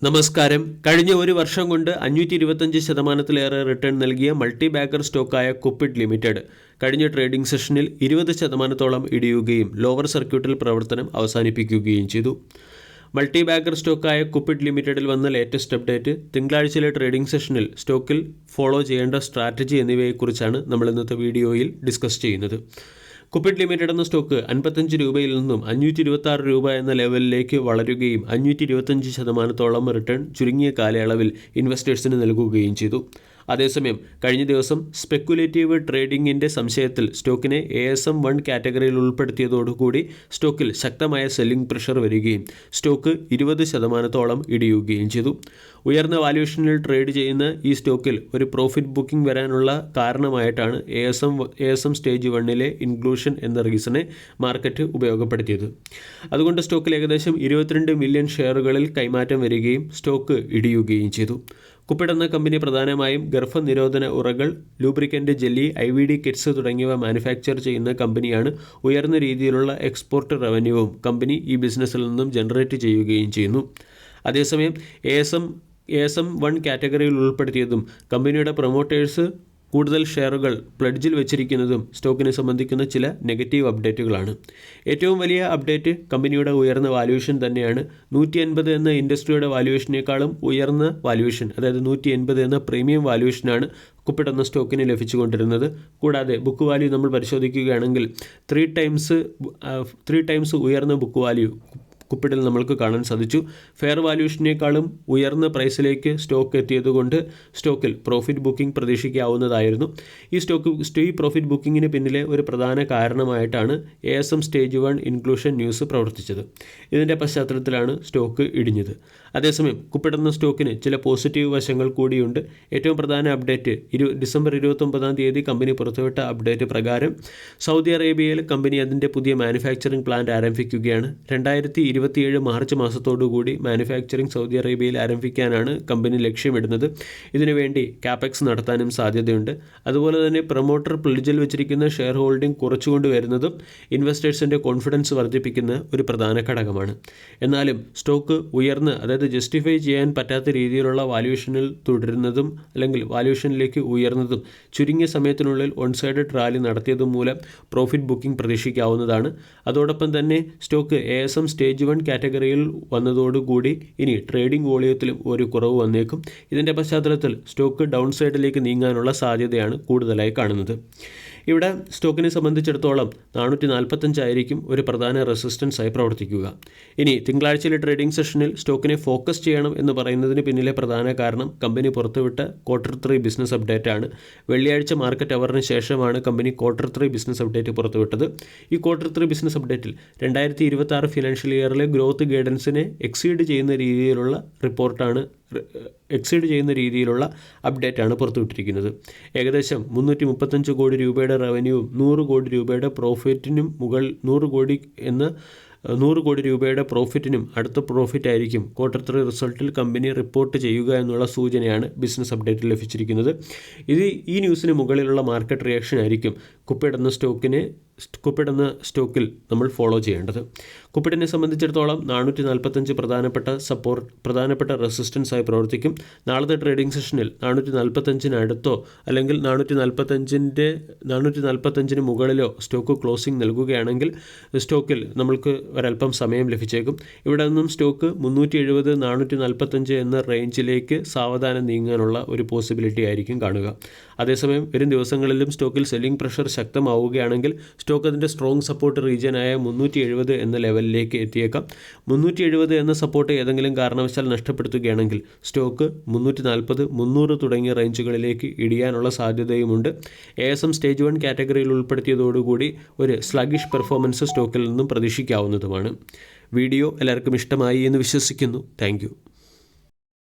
നമസ്കാരം. കഴിഞ്ഞ ഒരു വർഷം കൊണ്ട് 525% റിട്ടേൺ നൽകിയ മൾട്ടി ബാഗർ സ്റ്റോക്കായ കുപ്പിഡ് ലിമിറ്റഡ് കഴിഞ്ഞ ട്രേഡിംഗ് സെഷനിൽ 20% ഇടിയുകയും ലോവർ സർക്യൂട്ടിൽ പ്രവർത്തനം അവസാനിപ്പിക്കുകയും ചെയ്തു. മൾട്ടി ബാഗർ സ്റ്റോക്കായ കുപ്പിഡ് ലിമിറ്റഡിൽ വന്ന ലേറ്റസ്റ്റ് അപ്ഡേറ്റ്, തിങ്കളാഴ്ചയിലെ ട്രേഡിംഗ് സെഷനിൽ സ്റ്റോക്കിൽ ഫോളോ ചെയ്യേണ്ട സ്ട്രാറ്റജി എന്നിവയെക്കുറിച്ചാണ് നമ്മൾ ഇന്നത്തെ വീഡിയോയിൽ ഡിസ്കസ് ചെയ്യുന്നത്. കുപ്പിഡ് ലിമിറ്റഡ് എന്ന സ്റ്റോക്ക് 55 രൂപയിൽ നിന്നും 526 രൂപ എന്ന ലെവലിലേക്ക് വളരുകയും 525% റിട്ടേൺ ചുരുങ്ങിയ കാലയളവിൽ ഇൻവെസ്റ്റേഴ്സിന് നൽകുകയും ചെയ്തു. അതേസമയം കഴിഞ്ഞ ദിവസം സ്പെക്കുലേറ്റീവ് ട്രേഡിംഗിൻ്റെ സംശയത്തിൽ സ്റ്റോക്കിനെ ASM1 കാറ്റഗറിയിൽ ഉൾപ്പെടുത്തിയതോടുകൂടി സ്റ്റോക്കിൽ ശക്തമായ സെല്ലിംഗ് പ്രഷർ വരികയും സ്റ്റോക്ക് 20% ഇടിയുകയും ചെയ്തു. ഉയർന്ന വാല്യൂഷനിൽ ട്രേഡ് ചെയ്യുന്ന ഈ സ്റ്റോക്കിൽ ഒരു പ്രോഫിറ്റ് ബുക്കിംഗ് വരാനുള്ള കാരണമായിട്ടാണ് ASM സ്റ്റേജ് 1 ഇൻക്ലൂഷൻ എന്ന റീസണെ മാർക്കറ്റ് ഉപയോഗപ്പെടുത്തിയത്. അതുകൊണ്ട് സ്റ്റോക്കിൽ ഏകദേശം 22 മില്യൺ ഷെയറുകളിൽ കൈമാറ്റം വരികയും സ്റ്റോക്ക് ഇടിയുകയും ചെയ്തു. കുപ്പിഡ് എന്ന കമ്പനി പ്രധാനമായും ഗർഭനിരോധന ഉറകൾ, ലൂബ്രിക്കൻ്റ് ജെല്ലി, IVD കിറ്റ്സ് തുടങ്ങിയവ മാനുഫാക്ചർ ചെയ്യുന്ന കമ്പനിയാണ്. ഉയർന്ന രീതിയിലുള്ള എക്സ്പോർട്ട് റവന്യൂവും കമ്പനി ഈ ബിസിനസ്സിൽ നിന്നും ജനറേറ്റ് ചെയ്യുകയും ചെയ്യുന്നു. അതേസമയം ASM1 കാറ്റഗറിയിൽ ഉൾപ്പെടുത്തിയതും കമ്പനിയുടെ പ്രൊമോട്ടേഴ്സ് കൂടുതൽ ഷെയറുകൾ പ്ലഡ്ജിൽ വെച്ചിരിക്കുന്നതും സ്റ്റോക്കിനെ സംബന്ധിക്കുന്ന ചില നെഗറ്റീവ് അപ്ഡേറ്റുകളാണ്. ഏറ്റവും വലിയ അപ്ഡേറ്റ് കമ്പനിയുടെ ഉയർന്ന വാല്യൂഷൻ തന്നെയാണ്. 150 എന്ന ഇൻഡസ്ട്രിയുടെ വാല്യൂഷനേക്കാളും ഉയർന്ന വാല്യൂഷൻ, അതായത് 180 എന്ന പ്രീമിയം വാല്യൂഷനാണ് കുപ്പിഡ് എന്ന സ്റ്റോക്കിന് ലഭിച്ചുകൊണ്ടിരുന്നത്. കൂടാതെ ബുക്ക് വാല്യൂ നമ്മൾ പരിശോധിക്കുകയാണെങ്കിൽ 3 ടൈംസ് ഉയർന്ന ബുക്ക് വാല്യൂ കുപ്പിഡിൽ നമ്മൾക്ക് കാണാൻ സാധിച്ചു. ഫെയർ വാല്യൂഷനേക്കാളും ഉയർന്ന പ്രൈസിലേക്ക് സ്റ്റോക്ക് എത്തിയതുകൊണ്ട് സ്റ്റോക്കിൽ പ്രോഫിറ്റ് ബുക്കിംഗ് പ്രതീക്ഷിക്കാവുന്നതായിരുന്നു. ഈ പ്രോഫിറ്റ് ബുക്കിങ്ങിന് പിന്നിലെ ഒരു പ്രധാന കാരണമായിട്ടാണ് ASM സ്റ്റേജ് 1 ഇൻക്ലൂഷൻ ന്യൂസ് പ്രവർത്തിച്ചത്. ഇതിൻ്റെ പശ്ചാത്തലത്തിലാണ് സ്റ്റോക്ക് ഇടിഞ്ഞത്. അതേസമയം കുപ്പിഡ് എന്ന സ്റ്റോക്കിന് ചില പോസിറ്റീവ് വശങ്ങൾ കൂടിയുണ്ട്. ഏറ്റവും പ്രധാന അപ്ഡേറ്റ് ഡിസംബർ 29 കമ്പനി പുറത്തുവിട്ട അപ്ഡേറ്റ് പ്രകാരം സൗദി അറേബ്യയിൽ കമ്പനി അതിൻ്റെ പുതിയ മാനുഫാക്ചറിംഗ് പ്ലാന്റ് ആരംഭിക്കുകയാണ്. 2027 മാർച്ച് മാസത്തോടുകൂടി മാനുഫാക്ചറിംഗ് സൗദി അറേബ്യയിൽ ആരംഭിക്കാനാണ് കമ്പനി ലക്ഷ്യമിടുന്നത്. ഇതിനുവേണ്ടി കാപ്പെക്സ് നടത്താനും സാധ്യതയുണ്ട്. അതുപോലെ തന്നെ പ്രൊമോട്ടർ പ്ലഡ്ജിൽ വെച്ചിരിക്കുന്ന ഷെയർ ഹോൾഡിംഗ് കുറച്ചുകൊണ്ട് വരുന്നതും ഇൻവെസ്റ്റേഴ്സിൻ്റെ കോൺഫിഡൻസ് വർദ്ധിപ്പിക്കുന്ന ഒരു പ്രധാന ഘടകമാണ്. എന്നാലും സ്റ്റോക്ക് ഉയർന്ന്, അതായത് ജസ്റ്റിഫൈ ചെയ്യാൻ പറ്റാത്ത രീതിയിലുള്ള വാല്യൂഷനിൽ തുടരുന്നതും അല്ലെങ്കിൽ വാല്യൂഷനിലേക്ക് ഉയർന്നതും ചുരുങ്ങിയ സമയത്തിനുള്ളിൽ വൺ സൈഡഡ് റാലി നടത്തിയതും മൂലം പ്രോഫിറ്റ് ബുക്കിംഗ് പ്രതീക്ഷിക്കാവുന്നതാണ്. അതോടൊപ്പം തന്നെ സ്റ്റോക്ക് ASM സ്റ്റേജ് 1 കാറ്റഗറിയിൽ വന്നതോടുകൂടി ഇനി ട്രേഡിംഗ് വോളിയത്തിലും ഒരു കുറവ് വന്നേക്കും. ഇതിൻ്റെ പശ്ചാത്തലത്തിൽ സ്റ്റോക്ക് ഡൗൺ സൈഡിലേക്ക് നീങ്ങാനുള്ള സാധ്യതയാണ് കൂടുതലായി കാണുന്നത്. ഇവിടെ സ്റ്റോക്കിനെ സംബന്ധിച്ചിടത്തോളം 445 ആയിരിക്കും ഒരു പ്രധാന റെസിസ്റ്റൻസായി പ്രവർത്തിക്കുക. ഇനി തിങ്കളാഴ്ചയിലെ ട്രേഡിംഗ് സെഷനിൽ സ്റ്റോക്കിനെ ഫോക്കസ് ചെയ്യണം എന്ന് പറയുന്നതിന് പിന്നിലെ പ്രധാന കാരണം കമ്പനി പുറത്തുവിട്ട Q3 ബിസിനസ് അപ്ഡേറ്റ് ആണ്. വെള്ളിയാഴ്ച മാർക്കറ്റ് അവറിന് ശേഷമാണ് കമ്പനി Q3 ബിസിനസ് അപ്ഡേറ്റ് പുറത്തുവിട്ടത്. ഈ Q3 ബിസിനസ് അപ്ഡേറ്റിൽ 2026 ഫിനാൻഷ്യൽ ഇയറിലെ ഗ്രോത്ത് ഗൈഡൻസിനെ എക്സീഡ് ചെയ്യുന്ന രീതിയിലുള്ള അപ്ഡേറ്റാണ് പുറത്തുവിട്ടിരിക്കുന്നത്. ഏകദേശം 335 കോടി രൂപയുടെ റവന്യൂവും 100 കോടി രൂപയുടെ പ്രോഫിറ്റിനും 100 കോടി രൂപയുടെ പ്രോഫിറ്റിനും അടുത്ത പ്രോഫിറ്റ് ആയിരിക്കും Q3 റിസൾട്ടിൽ കമ്പനി റിപ്പോർട്ട് ചെയ്യുക എന്നുള്ള സൂചനയാണ് ബിസിനസ് അപ്ഡേറ്റിൽ ലഭിച്ചിരിക്കുന്നത്. ഈ ന്യൂസിന് മുകളിലുള്ള മാർക്കറ്റ് റിയാക്ഷൻ ആയിരിക്കും കുപ്പിഡ് എന്ന സ്റ്റോക്കിൽ നമ്മൾ ഫോളോ ചെയ്യേണ്ടത്. കുപ്പിഡിനെ സംബന്ധിച്ചിടത്തോളം 445 പ്രധാനപ്പെട്ട റെസിസ്റ്റൻസായി പ്രവർത്തിക്കും. നാളത്തെ ട്രേഡിംഗ് സെഷനിൽ 445 അടുത്തോ അല്ലെങ്കിൽ 445 മുകളിലോ സ്റ്റോക്ക് ക്ലോസിംഗ് നൽകുകയാണെങ്കിൽ സ്റ്റോക്കിൽ നമ്മൾക്ക് ഒരല്പം സമയം ലഭിച്ചേക്കും. ഇവിടെ നിന്നും സ്റ്റോക്ക് 370, 445 എന്ന റേഞ്ചിലേക്ക് സാവധാനം നീങ്ങാനുള്ള ഒരു പോസിബിലിറ്റി ആയിരിക്കും കാണുക. അതേസമയം വരും ദിവസങ്ങളിലും സ്റ്റോക്കിൽ സെല്ലിംഗ് പ്രഷർ ശക്തമാവുകയാണെങ്കിൽ സ്റ്റോക്ക് അതിൻ്റെ സ്ട്രോങ് സപ്പോർട്ട് റീജിയനായ 370 എന്ന ലെവലിലേക്ക് എത്തിയേക്കാം. 370 എന്ന സപ്പോർട്ട് ഏതെങ്കിലും കാരണവശാൽ നഷ്ടപ്പെടുത്തുകയാണെങ്കിൽ സ്റ്റോക്ക് 340, 300 തുടങ്ങിയ റേഞ്ചുകളിലേക്ക് ഇടിയാനുള്ള സാധ്യതയുമുണ്ട്. ASM സ്റ്റേജ് 1 കാറ്റഗറിയിൽ ഉൾപ്പെടുത്തിയതോടുകൂടി ഒരു സ്ലഗിഷ് പെർഫോമൻസ് സ്റ്റോക്കിൽ നിന്നും പ്രതീക്ഷിക്കാവുന്നതുമാണ്. വീഡിയോ എല്ലാവർക്കും ഇഷ്ടമായി എന്ന് വിശ്വസിക്കുന്നു. താങ്ക്